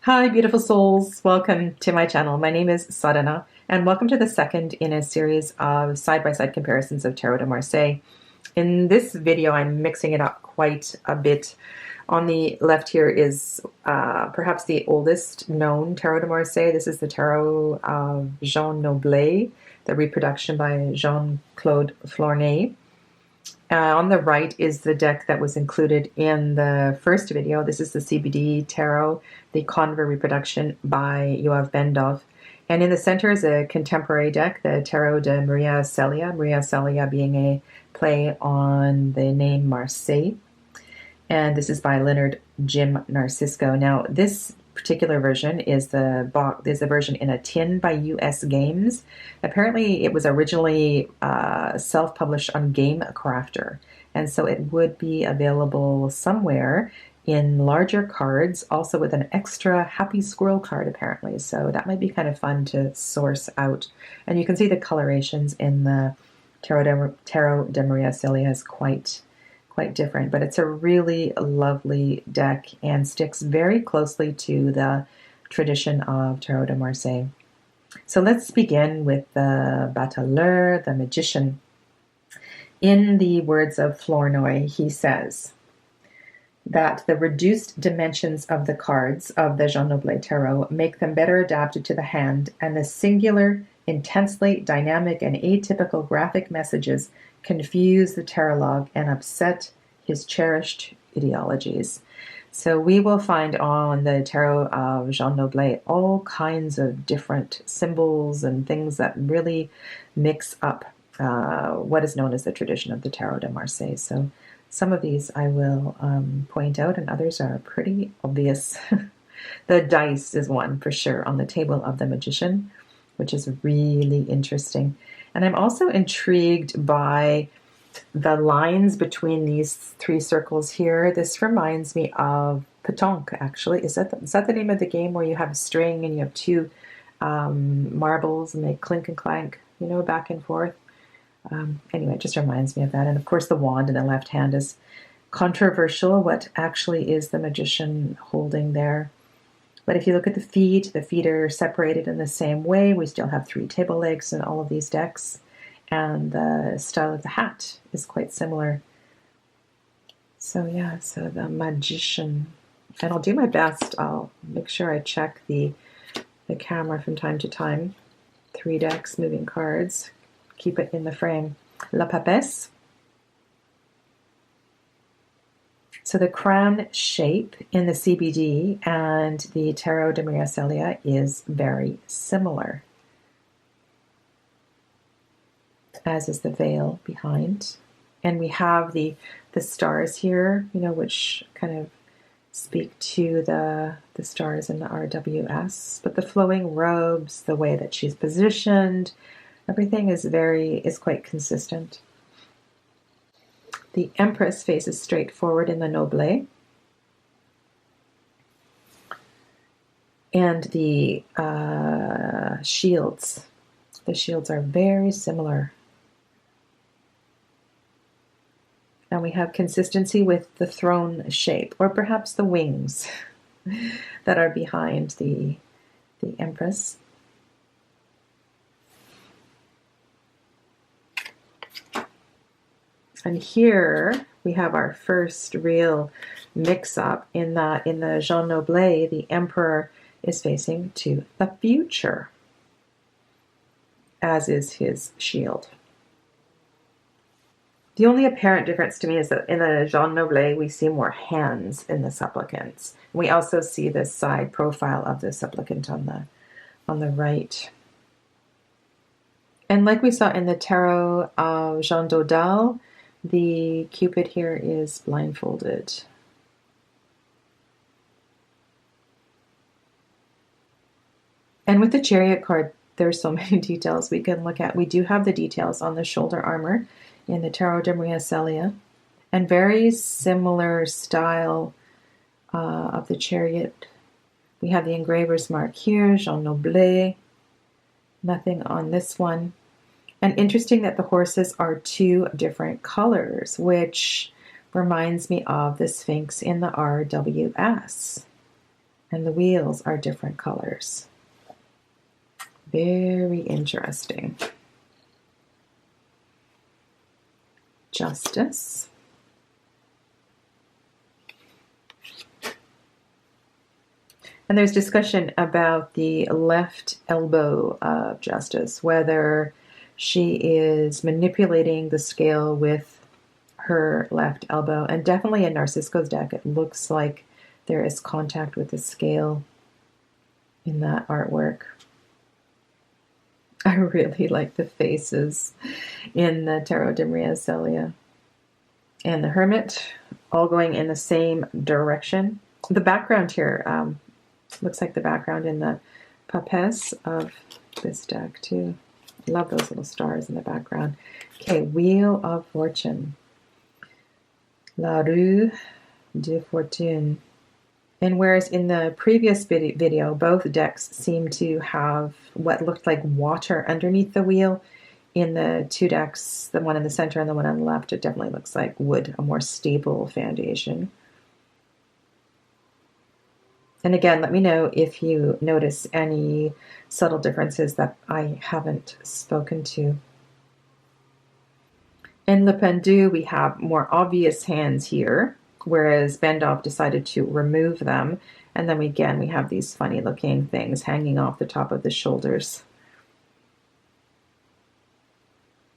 Hi, beautiful souls. Welcome to my channel. My name is Sadhana, and welcome to the second in a series of side-by-side comparisons of Tarot de Marseille. In this video, I'm mixing it up quite a bit. On the left here is perhaps the oldest known Tarot de Marseille. This is the Tarot of Jean Noblet, the reproduction by Jean-Claude Flornoy. On the right is the deck that was included in the first video. This is the CBD Tarot, the Conver reproduction by Yoav Ben-Dov. And in the center is a contemporary deck, the Tarot de Maria Celia, Maria Celia being a play on the name Marseille. And this is by Lynyrd-Jym Narciso. Now, this particular version is the version in a tin by US Games. Apparently, it was originally self-published on Game Crafter, and so it would be available somewhere in larger cards, also with an extra Happy Squirrel card, apparently. So that might be kind of fun to source out. And you can see the colorations in the Tarot de Maria Celia is quite different, but it's a really lovely deck and sticks very closely to the tradition of Tarot de Marseille. So let's begin with the Battleur, the magician. In the words of Flornoy, he says that the reduced dimensions of the cards of the Jean Noblet Tarot make them better adapted to the hand, and the singular, intensely dynamic and atypical graphic messages confuse the tarologue and upset his cherished ideologies. So we will find on the Tarot of Jean Noblet all kinds of different symbols and things that really mix up what is known as the tradition of the Tarot de Marseille. So some of these I will point out, and others are pretty obvious. The dice is one for sure on the table of the magician, which is really interesting. And I'm also intrigued by the lines between these three circles here. This reminds me of Petanque, actually. Is that the name of the game where you have a string and you have two marbles and they clink and clank, back and forth? Anyway, it just reminds me of that. And of course, the wand in the left hand is controversial. What actually is the magician holding there? But if you look at the feet are separated in the same way. We still have three table legs in all of these decks. And the style of the hat is quite similar. So yeah, so the magician. And I'll do my best. I'll make sure I check the camera from time to time. Three decks, moving cards. Keep it in the frame. La Papesse. So the crown shape in the CBD and the Tarot de Maria Celia is very similar, as is the veil behind. And we have the stars here, which kind of speak to the stars in the RWS. But the flowing robes, the way that she's positioned, everything is quite consistent. The Empress faces straight forward in the Noblet. And the shields. The shields are very similar. And we have consistency with the throne shape, or perhaps the wings that are behind the Empress. And here we have our first real mix-up in the Jean Noblet. The Emperor is facing to the future, as is his shield. The only apparent difference to me is that in the Jean Noblet, we see more hands in the supplicants. We also see the side profile of the supplicant on the right. And like we saw in the Tarot of Jean Dodal, the Cupid here is blindfolded. And with the Chariot card, there's so many details we can look at. We do have the details on the shoulder armor in the Tarot de Maria Celia, and very similar style of the Chariot. We have the engraver's mark here, Jean Noblet. Nothing on this one. And interesting that the horses are two different colors, which reminds me of the Sphinx in the RWS. And the wheels are different colors. Very interesting. Justice. And there's discussion about the left elbow of Justice, whether she is manipulating the scale with her left elbow. And definitely in Narcisco's deck, it looks like there is contact with the scale in that artwork. I really like the faces in the Tarot de Maria Celia. And the Hermit, all going in the same direction. The background here looks like the background in the papes of this deck too. I love those little stars in the background. Okay, Wheel of Fortune. La Roue de Fortune. And whereas in the previous video, both decks seem to have what looked like water underneath the wheel, in the two decks, the one in the center and the one on the left, it definitely looks like wood, a more stable foundation. And again, let me know if you notice any subtle differences that I haven't spoken to. In Le Pendu, we have more obvious hands here, whereas Ben-Dov decided to remove them. And then again, we have these funny looking things hanging off the top of the shoulders.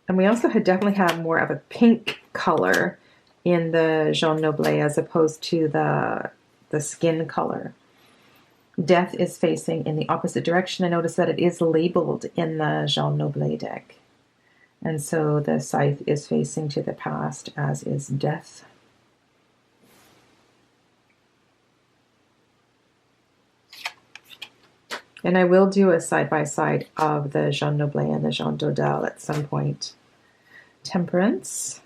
And we also definitely have more of a pink color in the Jean Noblet as opposed to the skin color. Death is facing in the opposite direction. I notice that it is labeled in the Jean Noblet deck. And so the scythe is facing to the past, as is death. And I will do a side-by-side of the Jean Noblet and the Jean Dodal at some point. Temperance.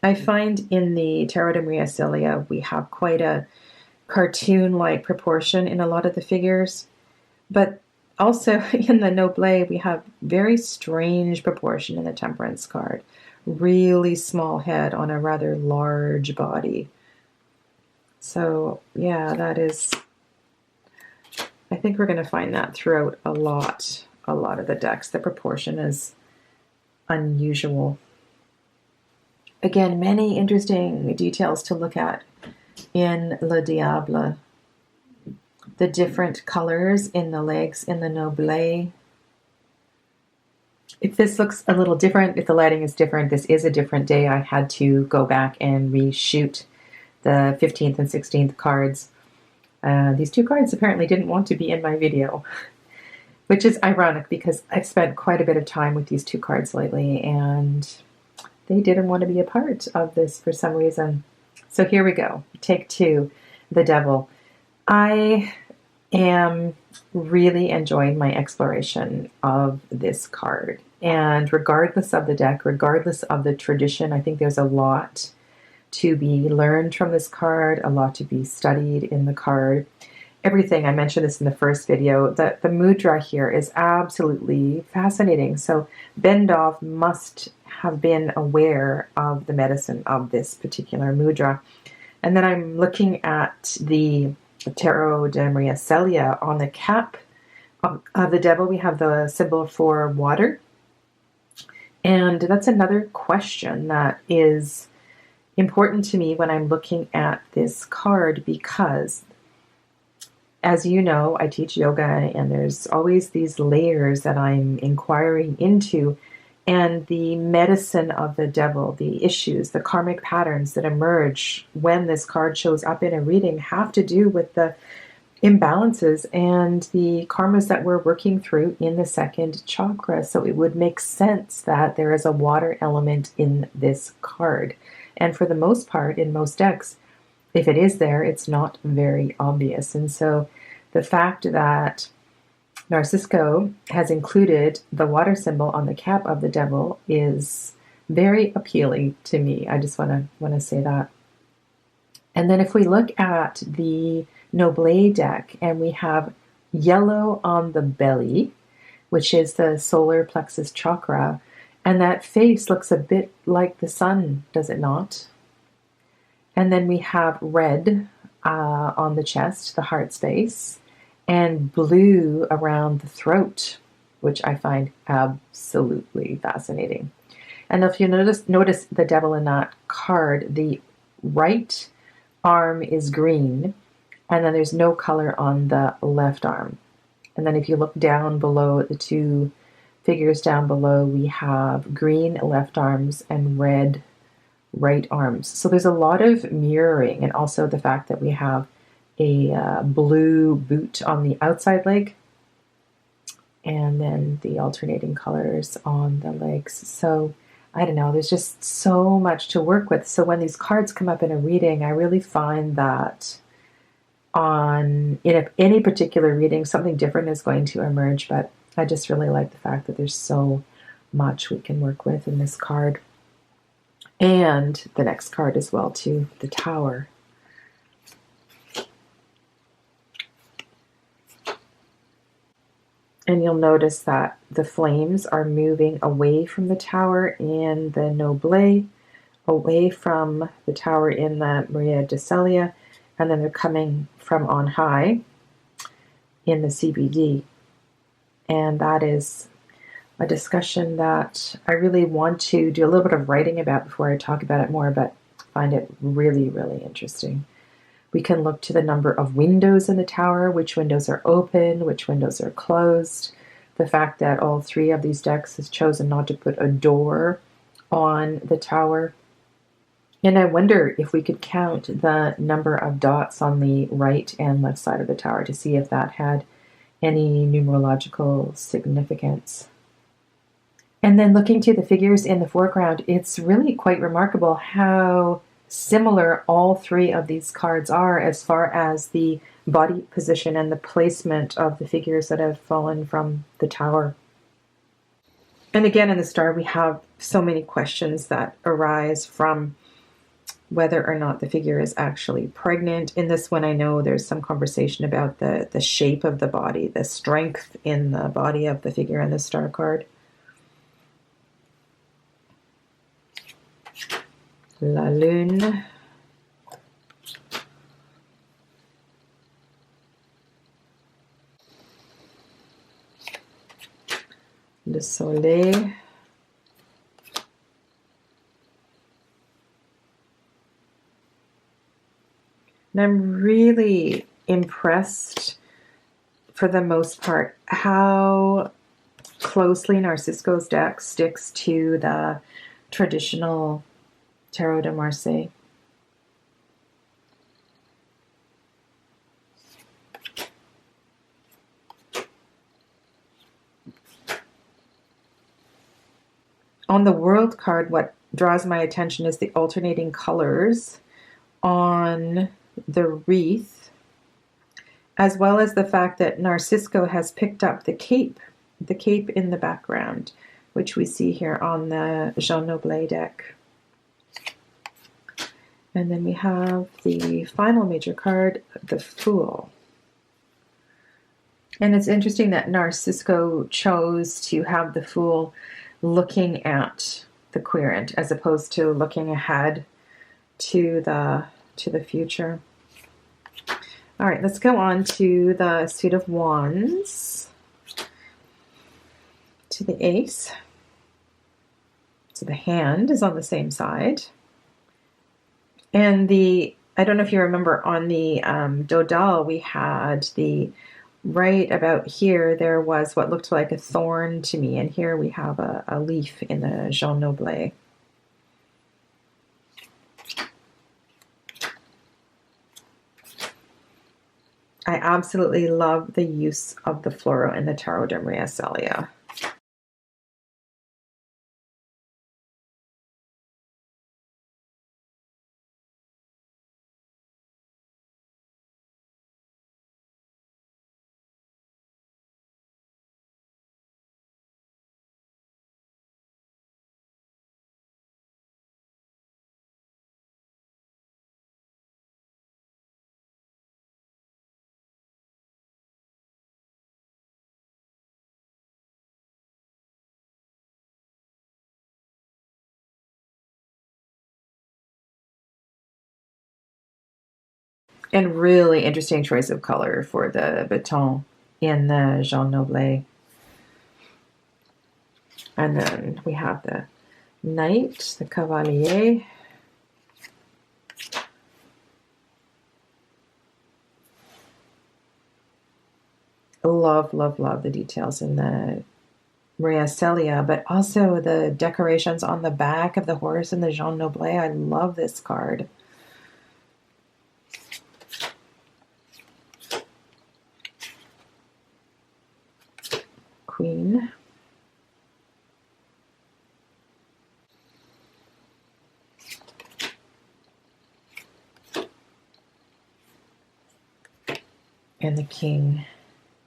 I find in the Tarot de Maria Celia we have quite a cartoon-like proportion in a lot of the figures, but also in the Noblet we have very strange proportion in the Temperance card. Really small head on a rather large body. So yeah, that is, I think we're going to find that throughout a lot of the decks. The proportion is unusual. Again, many interesting details to look at in Le Diable. The different colors in the legs in the Noblet. If this looks a little different, if the lighting is different, this is a different day. I had to go back and reshoot the 15th and 16th cards. These two cards apparently didn't want to be in my video, which is ironic because I've spent quite a bit of time with these two cards lately and they didn't want to be a part of this for some reason. So here we go. Take two, the Devil. I am really enjoying my exploration of this card. And regardless of the deck, regardless of the tradition, I think there's a lot to be learned from this card, a lot to be studied in the card. Everything, I mentioned this in the first video, the mudra here is absolutely fascinating. So Ben-Dov must have been aware of the medicine of this particular mudra. And then I'm looking at the Tarot de Maria Celia. On the cap of the Devil, we have the symbol for water. And that's another question that is important to me when I'm looking at this card because, as you know, I teach yoga and there's always these layers that I'm inquiring into, and the medicine of the Devil, the issues, the karmic patterns that emerge when this card shows up in a reading have to do with the imbalances and the karmas that we're working through in the second chakra. So it would make sense that there is a water element in this card. And for the most part, in most decks, if it is there, it's not very obvious. And so the fact that Narcisco has included the water symbol on the cap of the Devil is very appealing to me. I just want to say that. And then if we look at the Noblet deck and we have yellow on the belly, which is the solar plexus chakra, and that face looks a bit like the sun, does it not? And then we have red on the chest, the heart space, and blue around the throat, which I find absolutely fascinating. And if you notice the devil in that card, the right arm is green, and then there's no color on the left arm. And then if you look down below, the two figures down below, we have green left arms and red right arms. So there's a lot of mirroring, and also the fact that we have a blue boot on the outside leg, and then the alternating colors on the legs. So I don't know, there's just so much to work with. So when these cards come up in a reading, I really find that in any particular reading, something different is going to emerge. But I just really like the fact that there's so much we can work with in this card. And the next card as well, too, the Tower. And you'll notice that the flames are moving away from the Tower in the Noblet, away from the Tower in the Maria Celia, and then they're coming from on high in the CBD. And that is a discussion that I really want to do a little bit of writing about before I talk about it more, but find it really, really interesting. We can look to the number of windows in the tower, which windows are open, which windows are closed. The fact that all three of these decks has chosen not to put a door on the tower. And I wonder if we could count the number of dots on the right and left side of the tower to see if that had any numerological significance. And then looking to the figures in the foreground, it's really quite remarkable how similar all three of these cards are as far as the body position and the placement of the figures that have fallen from the tower. And again, in the star, we have so many questions that arise from whether or not the figure is actually pregnant. In this one, I know there's some conversation about the shape of the body, the strength in the body of the figure in the star card. La Lune. Le Soleil. And I'm really impressed, for the most part, how closely Narciso's deck sticks to the traditional Tarot de Marseille. On the World card, what draws my attention is the alternating colors on the wreath, as well as the fact that Narciso has picked up the cape in the background, which we see here on the Jean Noblet deck. And then we have the final major card, the Fool. And it's interesting that Narciso chose to have the Fool looking at the querent as opposed to looking ahead to the future. All right, let's go on to the Suit of Wands, to the Ace. So the hand is on the same side. And I don't know if you remember, on the Dodal, we had right about here, there was what looked like a thorn to me. And here we have a leaf in the Jean Noblet. I absolutely love the use of the floral in the Tarot de Maria Celia. And really interesting choice of color for the baton in the Jean Noblet. And then we have the Knight, the Cavalier. Love, love, love the details in the Maria Celia, but also the decorations on the back of the horse in the Jean Noblet. I love this card. Queen. And the king.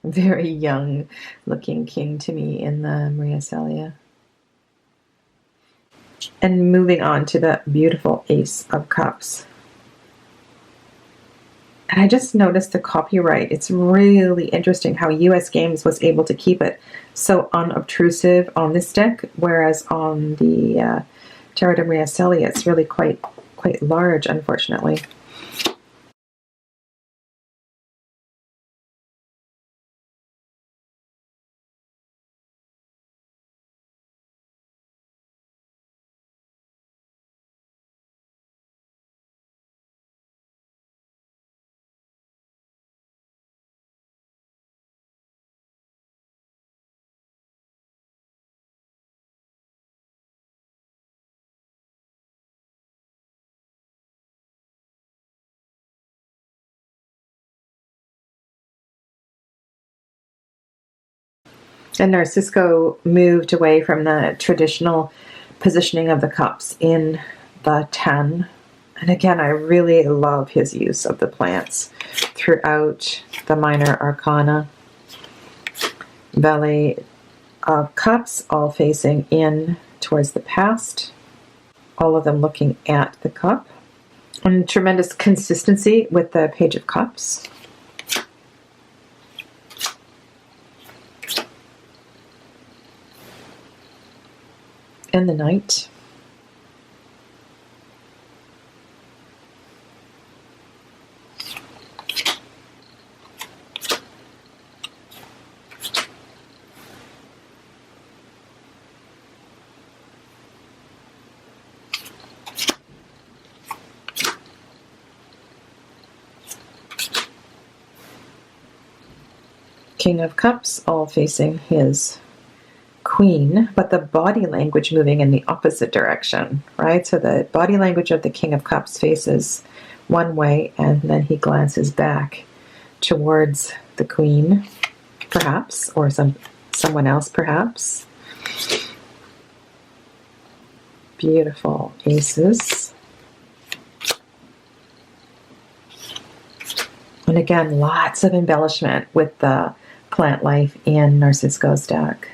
Very young looking king to me in the Maria Celia. And moving on to the beautiful Ace of Cups. And I just noticed the copyright. It's really interesting how US Games was able to keep it so unobtrusive on this deck, whereas on the Tarot de Maria Celia, it's really quite large, unfortunately. And Narciso moved away from the traditional positioning of the cups in the 10. And again, I really love his use of the plants throughout the minor arcana. Valet of Cups, all facing in towards the past. All of them looking at the cup. And tremendous consistency with the Page of Cups. And the Knight. King of Cups, all facing his Queen, but the body language moving in the opposite direction, right? So the body language of the King of Cups faces one way, and then he glances back towards the Queen, perhaps, or someone else, perhaps. Beautiful aces. And again, lots of embellishment with the plant life in Narciso's deck.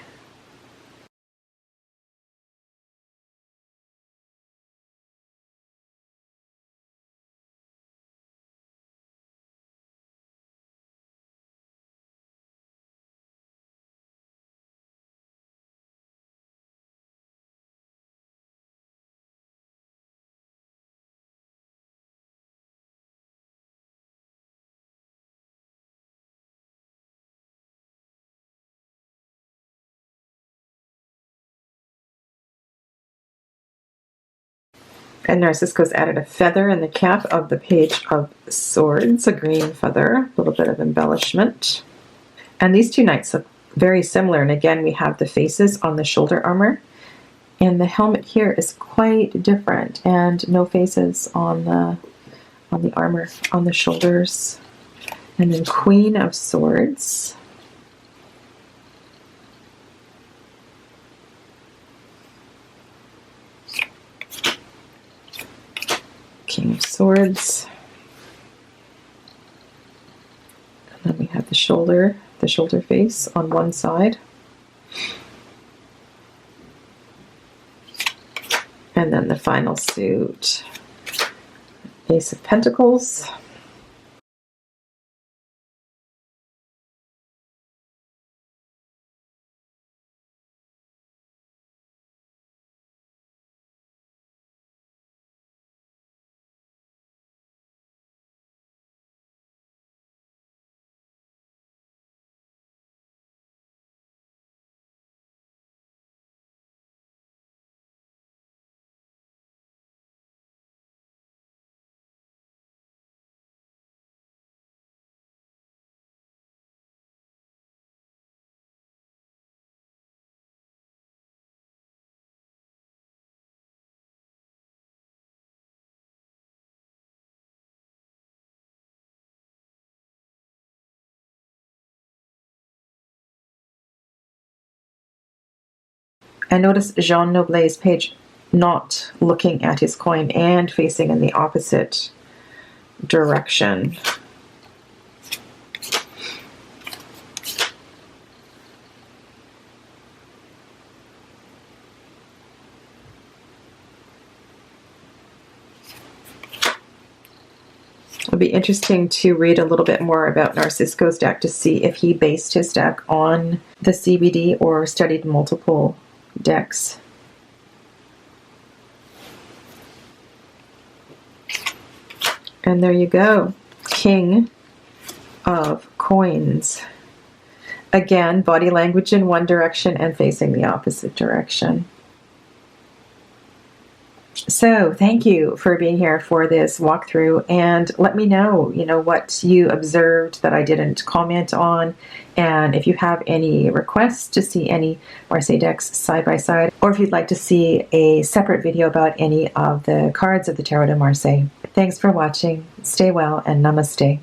And Narciso's added a feather in the cap of the Page of Swords, a green feather, a little bit of embellishment. And these two knights look very similar. And again, we have the faces on the shoulder armor. And the helmet here is quite different. And no faces on the armor, on the shoulders. And then Queen of Swords. King of Swords. And then we have the shoulder face on one side. And then the final suit, Ace of Pentacles. And notice Jean Noblet's page not looking at his coin and facing in the opposite direction. It'll be interesting to read a little bit more about Narcisco's deck to see if he based his deck on the CBD or studied multiple decks. And there you go. King of Coins. Again, body language in one direction and facing the opposite direction. So thank you for being here for this walkthrough, and let me know, what you observed that I didn't comment on, and if you have any requests to see any Marseille decks side by side, or if you'd like to see a separate video about any of the cards of the Tarot de Marseille. Thanks for watching. Stay well and namaste.